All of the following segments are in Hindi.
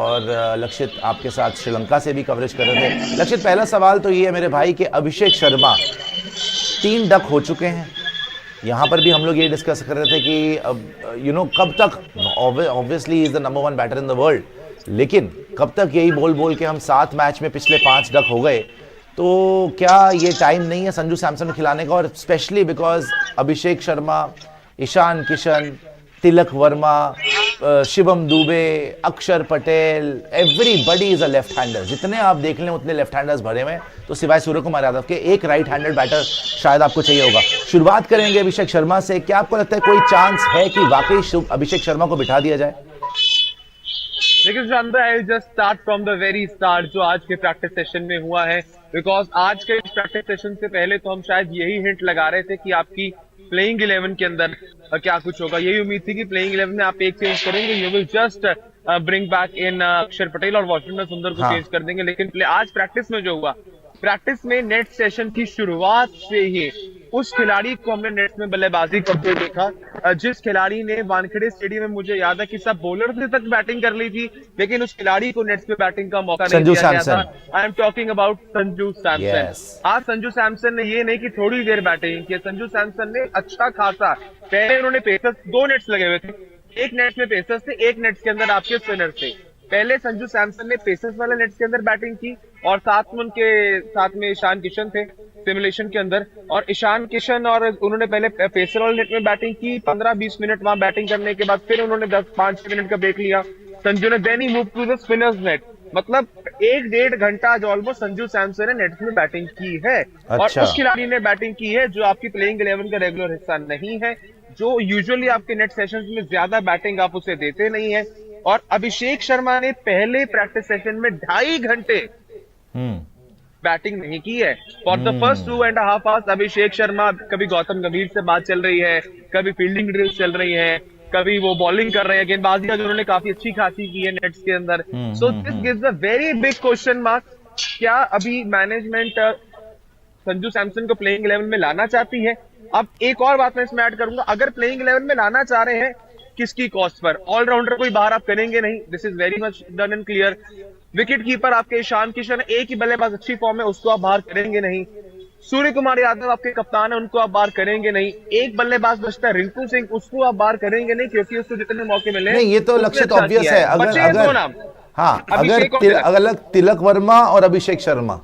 और लक्षित आपके साथ श्रीलंका से भी कवरेज कर रहे थे। लक्षित, पहला सवाल तो ये है मेरे भाई कि अभिषेक शर्मा 3 डक हो चुके हैं। यहाँ पर भी हम लोग ये डिस्कस कर रहे थे कि अब कब तक, obviously is the number 1 batter in the world, लेकिन कब तक यही बोल बोल के हम 7 मैच में पिछले 5 डक हो गए, तो क्या ये टाइम नहीं है संजू सैमसन को खिलाने का? और specially because Abhishek Sharma, Ishan Kishan, Tilak Varma, Shivam Dube, Akshar Patel, everybody is a left hander. जितने आप देख लें उतने लेफ्ट हैंडर्स भरे हुए हैं, तो सिवाय सूर्य कुमार यादव के एक राइट हैंडेड बैटर शायद आपको चाहिए होगा। शुरुआत करेंगे अभिषेक शर्मा से। क्या आपको लगता है कोई चांस है कि वाकई अभिषेक शर्मा को बिठा दिया जाए? लेकिन शानदार, I just start from the very start जो आज के प्रैक्टिस सेशन में हुआ है, बिकॉज आज के प्रैक्टिस सेशन से पहले तो हम शायद यही हिंट लगा रहे थे कि आपकी प्लेइंग 11 के अंदर क्या कुछ होगा। यही उम्मीद थी कि प्लेइंग 11 में आप एक चेंज करेंगे, you will just bring back in अक्षर पटेल और वॉशिंगटन सुंदर को चेंज कर देंगे। लेकिन आज प्रैक्टिस में जो हुआ, प्रैक्टिस में नेट सेशन की शुरुआत से ही उस खिलाड़ी को हमने नेट में बल्लेबाजी करते देखा जिस खिलाड़ी ने वानखेड़े स्टेडियम में, मुझे याद है कि सब बॉलर से तक बैटिंग कर ली थी, लेकिन उस खिलाड़ी को नेट्स पे बैटिंग का मौका नहीं दिया गया था। I am talking about Sanju Samson. आज संजू सैमसन ने ये नहीं कि थोड़ी देर बैटिंग की, संजू सैमसन ने अच्छा खासा, पहले उन्होंने पेसर्स 2 नेट्स लगे हुए थे, एक नेट्स में पेसर्स थे, एक नेट्स के अंदर आपके स्पिनर थे। पहले संजू सैमसन ने पेसर्स वाले नेट्स के अंदर बैटिंग की और साथ में उनके साथ में ईशान किशन थे सिमुलेशन के अंदर, और ईशान किशन और उन्होंने पहले पेसर वाले नेट में बैटिंग की। 15-20 मिनट वहां बैटिंग करने के बाद फिर उन्होंने 10-5 मिनट का ब्रेक लिया संजू ने, then he move to the spinners net. मतलब 1-1.5 घंटा जो ऑलमोस्ट संजू सैमसन ने नेट्स में बैटिंग की है। और उस खिलाड़ी ने बैटिंग की है जो आपकी प्लेइंग 11 का रेगुलर हिस्सा नहीं है, जो यूजुअली आपके नेट सेशंस में ज्यादा बैटिंग आप उसे देते नहीं है। और अभिषेक शर्मा ने पहले प्रैक्टिस सेशन में 2.5 घंटे बैटिंग नहीं की है। For the first 2.5 hours Abhishek Sharma, कभी गौतम गंभीर से बात चल रही है, कभी फील्डिंग ड्रिल्स चल रही है, कभी वो बॉलिंग कर रहे हैं, गेंदबाजी जो उन्होंने काफी अच्छी खासी की है नेट्स के अंदर। So this gives a very big question mark, क्या अभी मैनेजमेंट संजू सैमसन को प्लेइंग 11 में लाना चाहती है? अब एक और बात मैं इसमें ऐड करूंगा, अगर प्लेइंग 11 में लाना चाह रहे हैं, किसकी कॉस्ट पर? ऑलराउंडर कोई बाहर आप करेंगे नहीं, this is very much done and clear. Wicket keeper आपके ईशान किशन, एक ही बल्लेबाज अच्छी फॉर्म है, उसको आप बाहर करेंगे नहीं। सूर्य कुमार यादव आपके कप्तान है, उनको आप बाहर करेंगे नहीं। एक बल्लेबाज बचता है रिंकू सिंह, उसको आप बाहर करेंगे नहीं, क्योंकि उसको जितने मौके मिले नहीं, ये तो लक्षित ऑब्वियस है। अगर तिलक वर्मा और अभिषेक शर्मा,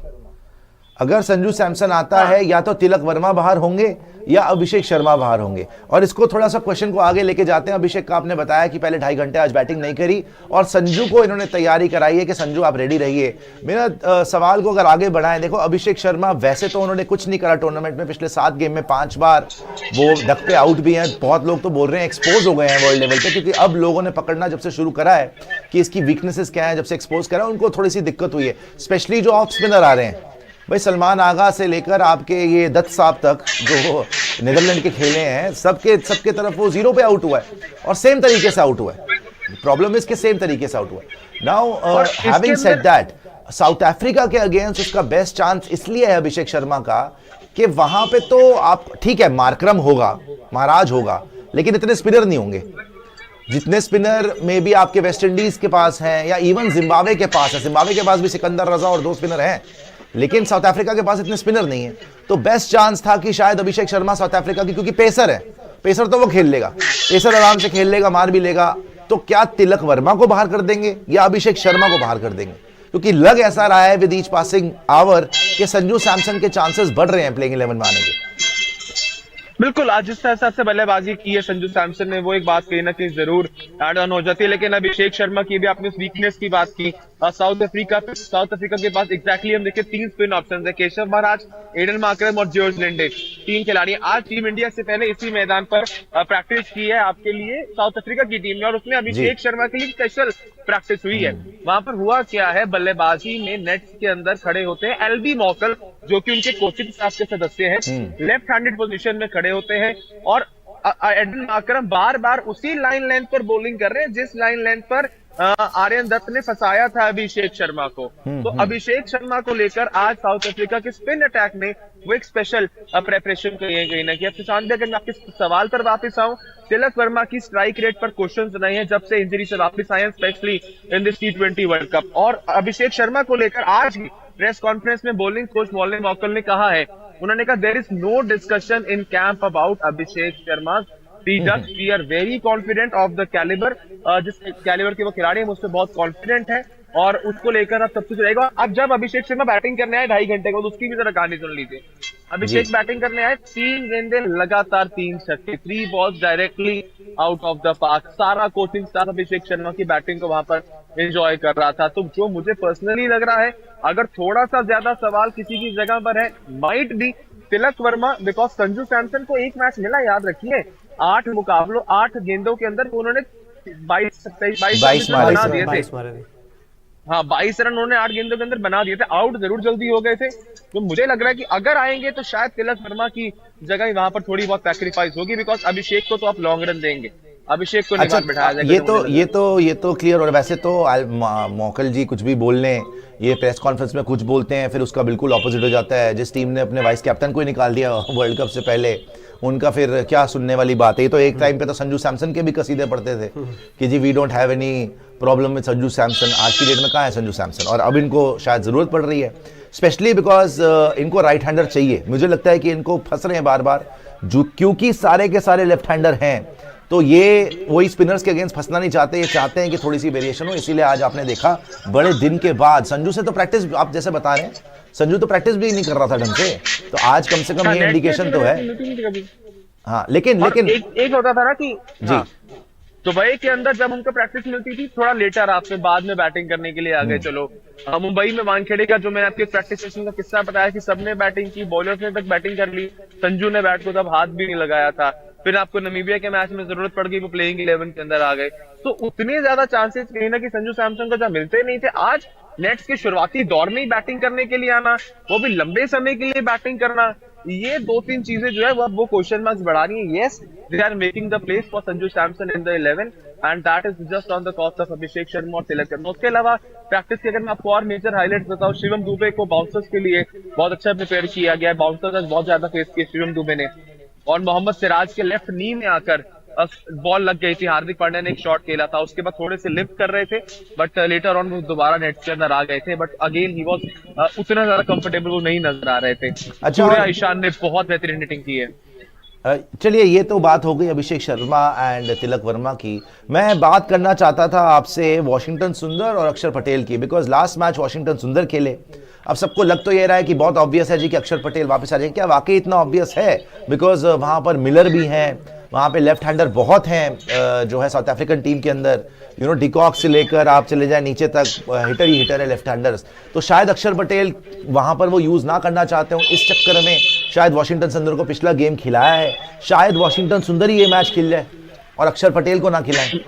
अगर संजू सैमसन आता है, या तो तिलक वर्मा बाहर होंगे या अभिषेक शर्मा बाहर होंगे। और इसको थोड़ा सा क्वेश्चन को आगे लेके जाते हैं। अभिषेक का आपने बताया कि पहले 2.5 घंटे आज बैटिंग नहीं करी और संजू को इन्होंने तैयारी कराई है कि संजू आप रेडी रहिए। मेरा सवाल को अगर आगे बढ़ाएं, देखो अभिषेक शर्मा वैसे तो उन्होंने कुछ नहीं करा टूर्नामेंट में, पिछले 7 गेम में 5 बार वो डक पे आउट भी हैं। बहुत लोग तो बोल रहे हैं एक्सपोज हो गए हैं वर्ल्ड लेवल पे, क्योंकि अब लोगों ने पकड़ना जब से शुरू करा है कि इसकी वीकनेसेस क्या है, जब से एक्सपोज करा उनको थोड़ी सी दिक्कत हुई है। स्पेशली जो ऑफ स्पिनर आ रहे हैं भाई, सलमान आगा से लेकर आपके ये दत्त साहब तक जो नीदरलैंड के खेले हैं, सबके तरफ वो 0 पे आउट हुआ है और सेम तरीके से आउट हुआ है। प्रॉब्लम इसके सेम तरीके से आउट हुआ है। Now having said that, south Africa के अगेंस्ट उसका बेस्ट चांस इसलिए है अभिषेक शर्मा का कि वहां पे तो आप ठीक है, मार्करम होगा, महाराज होगा, लेकिन इतने स्पिनर नहीं होंगे जितने स्पिनर में भी आपके वेस्ट इंडीज के पास हैं या इवन जिम्बाब्वे के पास है। जिम्बाब्वे के पास भी सिकंदर रजा और 2 स्पिनर हैं, लेकिन साउथ अफ्रीका के पास इतने स्पिनर नहीं है। तो बेस्ट चांस था कि शायद अभिषेक शर्मा साउथ अफ्रीका की, क्योंकि पेसर है, पेसर तो वो खेल लेगा, पेसर आराम से खेल लेगा, मार भी लेगा। तो क्या तिलक वर्मा को बाहर कर देंगे या अभिषेक शर्मा को बाहर कर देंगे? क्योंकि लग ऐसा रहा है विद ईच पासिंग आवर कि संजू सैमसन के चांसेस बढ़ रहे हैं प्लेइंग 11 में आने के। बिल्कुल, आज जिस हिसाब से बल्लेबाजी की है संजू सैमसन ने, वो एक बात कहीं ना कहीं जरूर एड ऑन हो जाती है। लेकिन अभिषेक शर्मा की भी आपने वीकनेस की बात की। साउथ अफ्रीका के पास एग्जैक्टली हम देखिए 3 स्पिन ऑप्शन है, केशव महाराज, एडन मार्करम और जॉर्ज लिंडे, 3 खिलाड़ी। आज टीम इंडिया से पहले इसी मैदान पर प्रैक्टिस की है आपके लिए साउथ अफ्रीका की टीम ने, और उसमें अभिषेक शर्मा के लिए स्पेशल प्रैक्टिस हुई है। वहां पर हुआ क्या है, बल्लेबाजी में नेट्स के अंदर खड़े होते हैं एलबी मॉकल, जो कि उनके कोचिंग स्टाफ के सदस्य हैं, लेफ्ट हैंडेड पोजीशन में खड़े होते हैं, और एडन मार्करम बार बार उसी लाइन लेंथ पर बॉलिंग कर रहे हैं जिस लाइन लेंथ पर आर्यन दत्त ने फंसाया था अभिषेक शर्मा को। तो अभिषेक शर्मा को लेकर आज साउथ अफ्रीका के स्पिन अटैक में वो एक स्पेशल प्रेपरेशन कहीं ना कहीं। सुशांत भाई, अगर मैं आपके सवाल पर वापस आऊं, तिलक वर्मा की स्ट्राइक रेट पर क्वेश्चंस रहे हैं जब से इंजरी से वापस आए हैं, specially in this T20 world cup. और अभिषेक शर्मा को लेकर आज भी प्रेस कॉन्फ्रेंस में बॉलिंग कोच मॉलिन मॉकल ने कहा है, उन्होंने कहा there is no discussion in camp about Abhishek Sharma, we are very confident of the calibre, जिस कैलिबर के वो खिलाड़ी हैं मुझसे बहुत कॉन्फिडेंट है और उसको लेकर अब सब कुछ रहेगा। अब जब अभिषेक शर्मा बैटिंग करने आए 2.5 घंटे को, तो उसकी भी जरा कहानी सुन लीजिए। अभिषेक बैटिंग करने आए, 3 गेंदें लगातार 3 छक्के, 3 balls directly out of the park. सारा कोचिंग स्टाफ अभिषेक शर्मा की बैटिंग को वहां पर एंजॉय कर रहा था। तो जो मुझे पर्सनली लग रहा है, अगर थोड़ा सा ज्यादा सवाल किसी की जगह पर है, might be Tilak Varma, because Sanju Samson को एक मैच मिला, याद रखिए 8 मुकाबलों 8 गेंदों के अंदर उन्होंने 22 बना दिए थे। हाँ, 22 रन उन्होंने 8 गेंदों के अंदर बना दिए थे। आउट जरूर जल्दी हो गए थे। तो मुझे लग रहा है कि अगर आएंगे तो शायद तिलक वर्मा की जगह ही वहां पर थोड़ी बहुत सैक्रिफाइस होगी, बिकॉज अभिषेक को तो आप लॉन्ग रन देंगे, अभिषेक को नहीं बाहर बिठाया जाएगा। ये तो क्लियर। और वैसे तो मॉकल जी कुछ भी बोल लें, ये प्रेस कॉन्फ्रेंस में कुछ बोलते हैं फिर उसका बिल्कुल ऑपोजिट हो जाता है। जिस टीम ने अपने वाइस कैप्टन को ही निकाल दिया वर्ल्ड कप से पहले, उनका फिर क्या सुनने वाली बात है। ये तो एक टाइम पे तो संजू सैमसन के भी कसीदे पढ़ते थे कि जी we don't have any problem with Sanju Samson. आज की डेट में कहाँ है संजू सैमसन, और अब इनको शायद जरूरत पड़ रही है, स्पेशली बिकॉज इनको राइट हैंडर चाहिए। मुझे लगता है कि इनको फंस रहे हैं बार बार, क्योंकि सारे के सारे लेफ्ट हैंडर हैं, तो ये वही स्पिनर्स के अगेंस्ट फंसना नहीं चाहते। ये चाहते हैं कि थोड़ी सी वेरिएशन हो। इसीलिए आज आपने देखा बड़े दिन के बाद संजू से तो प्रैक्टिस, आप जैसे बता रहे हैं, संजू तो प्रैक्टिस भी नहीं कर रहा था ढंग से, तो आज कम से कम ये इंडिकेशन तो है। हाँ, लेकिन एक होता था ना कि जी, दुबई के अंदर जब उनको प्रैक्टिस मिलती थी थोड़ा लेटर, आपसे बाद में बैटिंग करने के लिए आ गए। चलो, मुंबई में वानखेड़े का जो मैंने आपके प्रैक्टिस सेशन का किस्सा बताया कि सबने बैटिंग की, बॉलर्स ने तक बैटिंग कर ली, संजू ने बैट को तब हाथ भी नहीं लगाया था। फिर आपको नमीबिया के मैच में जरूरत पड़ गई, वो प्लेइंग 11 के अंदर आ गए। तो उतने ज्यादा चांसेस कहीं ना कि संजू सैमसन को जब मिलते नहीं थे, आज नेट्स के शुरुआती दौर में ही बैटिंग करने के लिए आना, वो भी लंबे समय के लिए बैटिंग करना, ये 2-3 चीजें जो है वो क्वेश्चन मार्क्स बढ़ा रही हैं। Yes, they are making the place for Sanju Samson in the 11 and that is just on the cost of Abhishek Sharma और तिलक वर्मा। उसके अलावा प्रैक्टिस के अगर मैं आपको और मेजर हाईलाइट्स बताऊं, शिवम दुबे को बाउंसर्स के लिए बहुत अच्छा प्रिपेयर किया गया है। बाउंसर्स बहुत ज्यादा फेस किए शिवम दुबे ने, और मोहम्मद सिराज के लेफ्ट नी में आकर बॉल लग गई थी। हार्दिक पांड्या ने एक शॉट खेला था, उसके बाद थोड़े से लिफ्ट कर रहे थे, बट लेटर ऑन वो दोबारा नेट के अंदर आ गए थे। बट अगेन ही वाज उतना ज्यादा कंफर्टेबल वो नहीं नजर आ रहे थे। अच्छा, ईशान ने बहुत बेहतरीन हिटिंग की है। चलिए, ये तो बात हो गई अभिषेक शर्मा एंड तिलक वर्मा की। मैं बात करना चाहता था आपसे वॉशिंगटन सुंदर और अक्षर पटेल की, बिकॉज लास्ट मैच वॉशिंगटन सुंदर खेले। अब सबको लग तो ये रहा है कि बहुत ऑब्वियस है जी कि अक्षर पटेल वापस आ जाएंगे। क्या वाकई इतना ऑब्वियस है? बिकॉज वहां पर मिलर भी हैं, वहां पे लेफ्ट हैंडर बहुत हैं जो है साउथ अफ्रीकन टीम के अंदर। यू नो, डिकॉक से लेकर आप चले जाए नीचे तक, हिटर ही हिटर है लेफ्ट हैंडर्स। तो शायद अक्षर पटेल वहां पर वो यूज ना करना चाहते हो, इस चक्कर में शायद वॉशिंगटन सुंदर को पिछला गेम खिलाया है। शायद वॉशिंगटन सुंदर ही ये मैच खेल जाए और अक्षर पटेल को ना खिलाएं।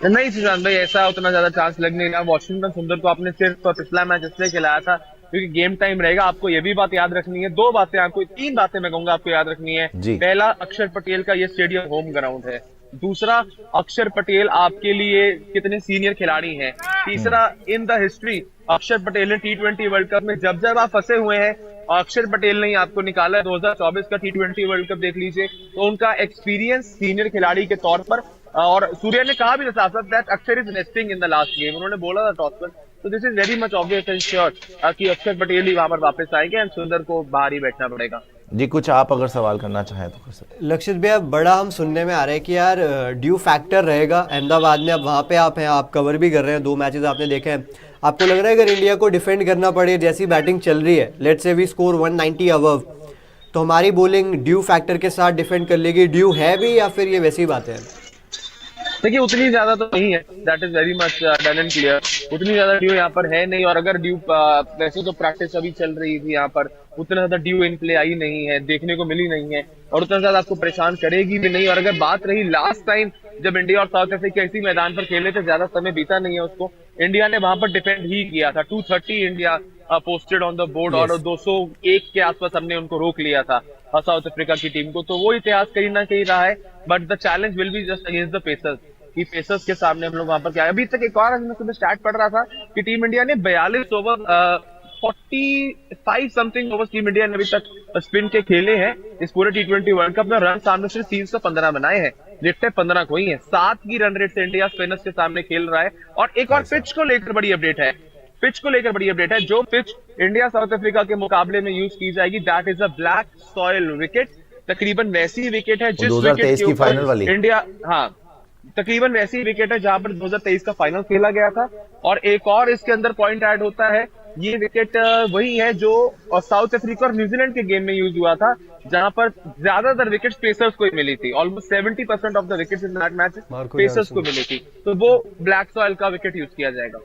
नहीं सुशांत भाई, ऐसा उतना ज्यादा चांस लग नहीं रहा। वॉशिंगटन सुंदर को आपने सिर्फ पिछला मैच इसलिए खिलाया था क्योंकि गेम टाइम रहेगा। आपको ये भी बात याद रखनी है, 2 बातें आपको, 3 बातें मैं कहूंगा आपको याद रखनी है। पहला, अक्षर पटेल का ये स्टेडियम होम ग्राउंड है। दूसरा, अक्षर पटेल आपके लिए कितने सीनियर खिलाड़ी हैं। तीसरा, इन द हिस्ट्री अक्षर पटेल ने T20 वर्ल्ड कप में जब जब आप फंसे हुए हैं, अक्षर पटेल ने आपको निकाला है। 2024 का T20 वर्ल्ड कप देख लीजिए, तो उनका एक्सपीरियंस सीनियर खिलाड़ी के तौर पर, और सूर्या ने कहा भी था दैट अक्षर is resting in the last game, उन्होंने बोला था टॉस पर। तो this is very much obvious and sure कि अक्षर पटेल ही वहां पर वापस आएंगे एंड सुंदर को बाहर ही बैठना पड़ेगा। जी, कुछ आप अगर सवाल करना चाहें तो कर सकते। लक्षित भैया, बड़ा हम सुनने में आ रहा है कि यार ड्यू फैक्टर रहेगा अहमदाबाद में। अब वहाँ पे आप हैं, आप कवर भी कर रहे हैं, 2 मैचेस आपने देखे हैं। आपको लग रहा है अगर इंडिया को डिफेंड करना पड़े, जैसी बैटिंग चल रही है, let's say we score 190 above, तो हमारी बॉलिंग ड्यू फैक्टर के साथ डिफेंड कर लेगी? ड्यू है भी या फिर ये वैसी बात है? देखिए, उतनी ज्यादा तो नहीं है, that is very much done and clear. उतनी ज्यादा ड्यू यहाँ पर है नहीं, और अगर ड्यू वैसे तो प्रैक्टिस अभी चल रही थी यहाँ पर, उतना ज्यादा ड्यू इन प्ले आई नहीं है, देखने को मिली नहीं है, और उतना ज्यादा आपको परेशान करेगी भी नहीं। और अगर बात रही लास्ट टाइम जब इंडिया और साउथ अफ्रीका इसी मैदान पर खेले थे, ज्यादा समय बीता नहीं है उसको, इंडिया ने वहां पर डिफेंड ही किया था। 230 India posted on the board, और 201 के आसपास हमने उनको रोक लिया था साउथ अफ्रीका की टीम को। तो वो इतिहास कहीं ना कहीं रहा है, but the challenge will be just against the pacers, कि पेसर्स के सामने हम लोग वहां पर क्या। अभी तक एक और मैं सुबह स्टार्ट पढ़ रहा था कि टीम इंडिया ने 42 over 145 something overs team India ने अभी तक स्पिन के खेले हैं इस पूरे T20 वर्ल्ड कप में। रन सामने सिर्फ 315 बनाए हैं, विकेटें 15 खोई हैं। 7 की रन रेट से इंडिया स्पिनर्स के सामने खेल रहा है। और एक और पिच को लेकर बड़ी अपडेट है, जो पिच इंडिया साउथ अफ्रीका के मुकाबले में यूज की जाएगी, that is a black soil wicket. तकरीबन वैसी विकेट है जिस विकेट के ऊपर इंडिया, हाँ तकरीबन वैसी विकेट है जहां पर 2023 का फाइनल खेला गया था। और एक और इसके अंदर पॉइंट ऐड होता है, ये विकेट वही है जो साउथ अफ्रीका और न्यूजीलैंड के गेम में यूज हुआ था, जहां पर ज्यादातर विकेट्स पेसर्स को ही मिली थी। Almost 70% of the wickets in that match pacers को मिली थी, तो वो ब्लैक सॉइल का विकेट यूज किया जाएगा।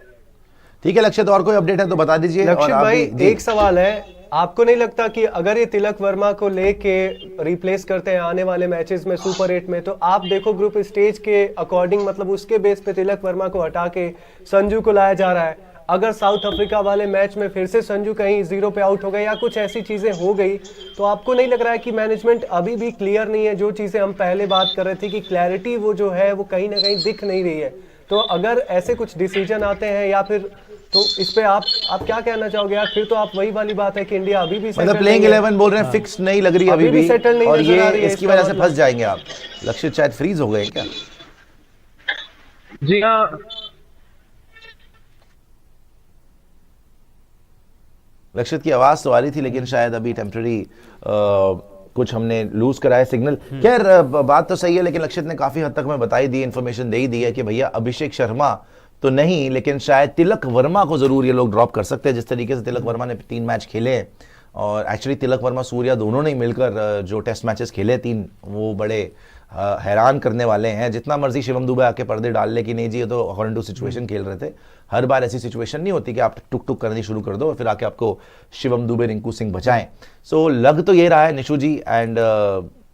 ठीक है लक्षित, और कोई अपडेट है तो बता दीजिए। लक्षित भाई एक सवाल है, आपको नहीं लगता कि अगर ये तिलक वर्मा को लेके रिप्लेस करते हैं आने वाले मैचेस में सुपर 8 में, तो आप देखो ग्रुप स्टेज के अकॉर्डिंग, मतलब उसके बेस पे तिलक वर्मा को हटा के संजू को लाया जा रहा है। अगर साउथ अफ्रीका वाले मैच में फिर से संजू कहीं 0 पे आउट हो गए या कुछ ऐसी चीजें हो गई, तो आपको नहीं लग रहा है कि मैनेजमेंट अभी भी क्लियर नहीं है? जो चीजें हम पहले बात कर रहे थे कि क्लैरिटी वो जो है वो कहीं ना कहीं दिख नहीं रही है। तो अगर ऐसे कुछ डिसीजन आते हैं या फिर, तो इस पे आप क्या कहना चाहोगे यार? फिर तो आप वही वाली बात है कि इंडिया अभी भी मतलब प्लेइंग 11 बोल रहे हैं, फिक्स नहीं लग रही अभी भी, सेटल नहीं और नजर आ रही ये है, इसकी वजह से फंस जाएंगे आप। लक्षित शायद फ्रीज हो गए क्या? जी हाँ, लक्षित की आवाज तो आ रही थी, लेकिन शायद अभी टेम्पररी कुछ हमने लूज कराया सिग्नल। खैर बात तो सही है, लेकिन लक्षित ने काफी हद तक मैं बताई दी, इन्फॉर्मेशन दे ही दी है कि भैया अभिषेक शर्मा तो नहीं, लेकिन शायद तिलक वर्मा को जरूर ये लोग ड्रॉप कर सकते हैं। जिस तरीके से तिलक वर्मा ने 3 मैच खेले हैं, और एक्चुअली तिलक वर्मा सूर्या दोनों ने मिलकर जो टेस्ट मैचेस खेले 3, वो बड़े हैरान करने वाले हैं। जितना मर्जी शिवम दुबे आके पर्दे डाल ले कि नहीं जी ये तो अकॉर्डिंग टू सिचुएशन खेल रहे थे, हर बार ऐसी सिचुएशन नहीं होती कि आप टुक टुक करनी शुरू कर दो और फिर आके आपको शिवम दुबे, रिंकू सिंह बचाएं। सो लग तो ये रहा है निशु जी एंड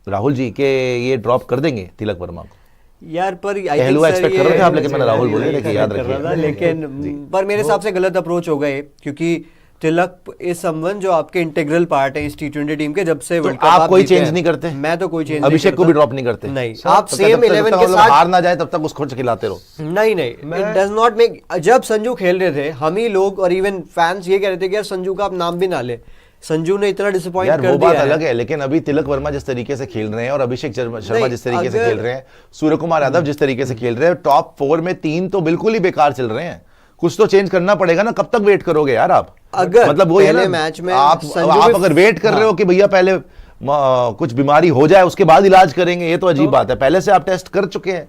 राहुल जी के ये ड्रॉप कर देंगे तिलक वर्मा को यार। पर एक्सपेक्ट कर रहे थे आप, लेकिन मैंने राहुल बोले थे याद रखिए। लेकिन पर मेरे हिसाब से गलत अप्रोच हो गए, क्योंकि तिलक इस संबंध जो आपके इंटीग्रल पार्ट है इस T20 टीम के, जब से वर्ल्ड कप आप कोई चेंज नहीं करते? मैं तो कोई चेंज, अभिषेक को भी ड्रॉप नहीं करते? नहीं, आप सेम 11 के साथ हार ना जाए तब तक उसको खिलाते रहो। नहीं, इट डज नॉट मेक। जब संजू खेल रहे थे, हम ही लोग और इवन फैंस ये कह रहे थे कि यार संजू का आप नाम भी ना ले, संजू ने इतना डिसअपॉइंट कर दिया। वो बात अलग है, लेकिन अभी तिलक वर्मा जिस तरीके से खेल रहे हैं और अभिषेक शर्मा जिस तरीके से खेल रहे हैं, सूर्य कुमार यादव जिस तरीके से खेल रहे हैं, टॉप 4 में 3 तो बिल्कुल ही बेकार चल रहे हैं। कुछ तो चेंज करना पड़ेगा ना, कब तक वेट करोगे यार आप? अगर मतलब वो पहले मैच में आप अगर वेट कर रहे हो कि भैया पहले कुछ बीमारी हो जाए उसके बाद इलाज करेंगे, ये तो अजीब बात है। पहले से आप टेस्ट कर चुके हैं,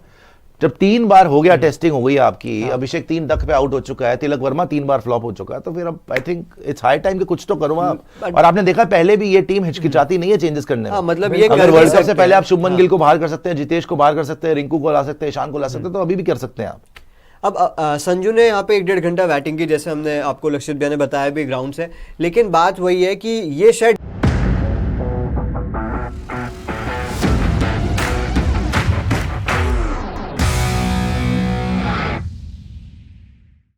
जब 3 बार हो गया टेस्टिंग हो गई आपकी, अभिषेक 3 डक पे आउट हो चुका है, तिलक वर्मा 3 बार फ्लॉप हो चुका है, तो फिर अब I think it's high time कि कुछ तो करो आप। और आपने देखा पहले भी ये टीम हिचकिचाती नहीं है चेंजेस करने में। मतलब ये अगर वर्ल्ड कप से पहले आप शुभमन गिल को बाहर कर सकते हैं, जितेश को बाहर कर सकते हैं, रिंकू को ला सकते हैं, ईशान को ला सकते हैं, तो अभी भी कर सकते हैं आप। अब संजू ने यहाँ पे 1.5 घंटा बैटिंग की, जैसे हमने आपको लक्षित भैया ने बताया भी ग्राउंड से, लेकिन बात वही है कि ये शायद